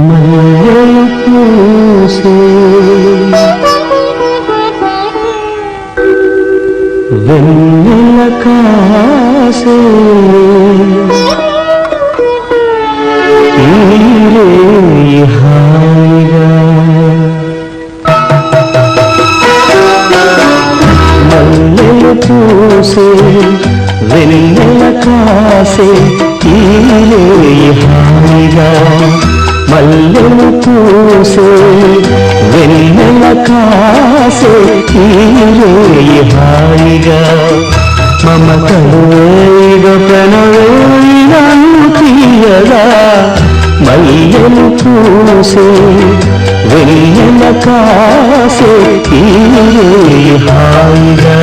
మల్లెలు పూసే వెన్నెల కాసే ఈరే హాయిగా మల్లెలు పూసే వెన్నెల కాసే ఈరే హాయిగా మల్లెలు పూసే వెన్నెల కాసే ఈరే హాయిగా మమతలు వేగపనవేయినను తీయగా మల్లెలు పూసే వెన్నెల కాసే ఈరే హాయిగా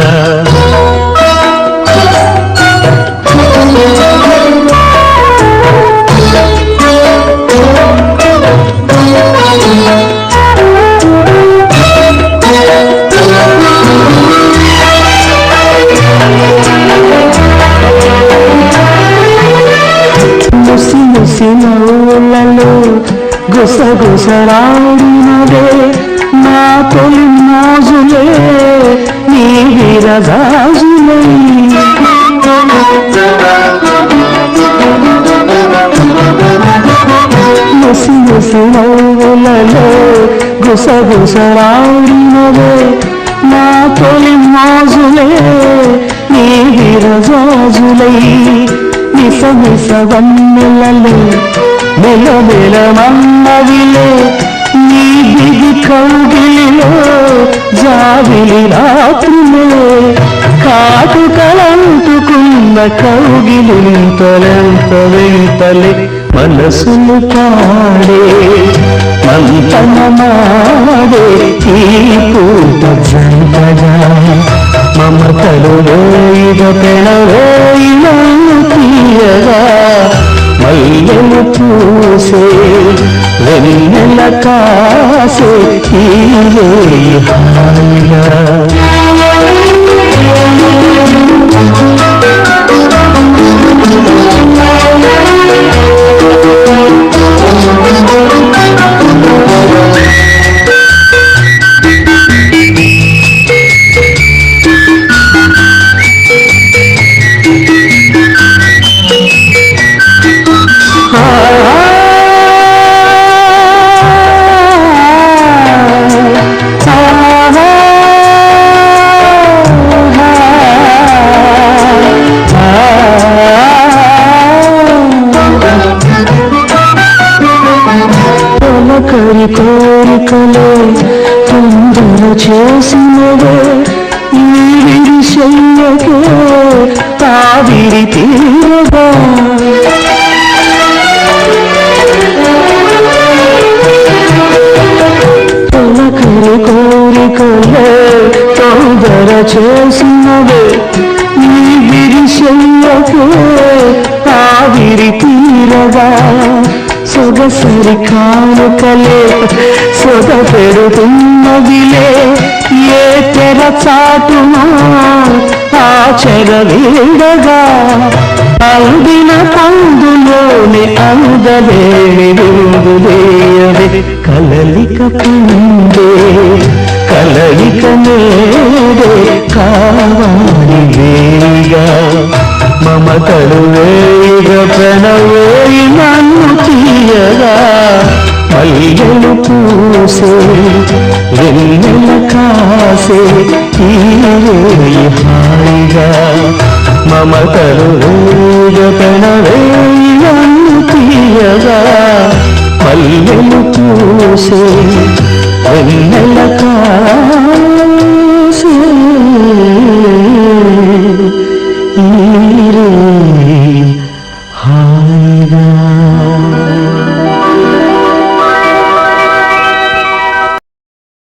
నవ్వులలో గుసగుసలాడినదే నా తొలి మోజులే నీ విరగాజులై ముసి ముసి నవ్వులలో గుసగుసలాడినదే నా తొలి మోజులే నీ విరగాజులై మిస మిస వన్నెలలో మెలమెల మన్నవిలో నీ దిగి కౌగిలిలో జావిలి రాత్రిలో కాటుకలంటుకున్న కౌగిలింతలెంత వెంతలే మనసులు పాడే మంతనమాడే ఈ పూట జంటగా మమతలు వేయిగ పెనవేయినను తీయగా మల్లెలు పూసే వెన్నెల కాసే ఈరే హాయిగా కరి కోరికలే తొందర చేసినవే ఈ విడిశయ్యకే ఆవిరి తీరగా తొలకరి కోరికలే తొందర చేసినవే ఈ విడిశయ్యకే ఆవిరి తీరగా సొగసరి కానుకలే సొగ పెడుతున్నదిలే ఏ తెర చాటునా ఆ చెరవీడగా అందిన పందులోని అందలేని విందులేయవే కలలిక పండే కలలిక నేడే కావాలి వేగా మమతలు వేగ ప్రణవేయినను తీయగా మల్లెలు పూసే వెన్నెల కాసే ఈరే హాయిగా మమతలు వేగ ప్రణవేయినను తీయగా మల్లెలు పూసే వెన్నెల కాసే ఈరే హాయిగా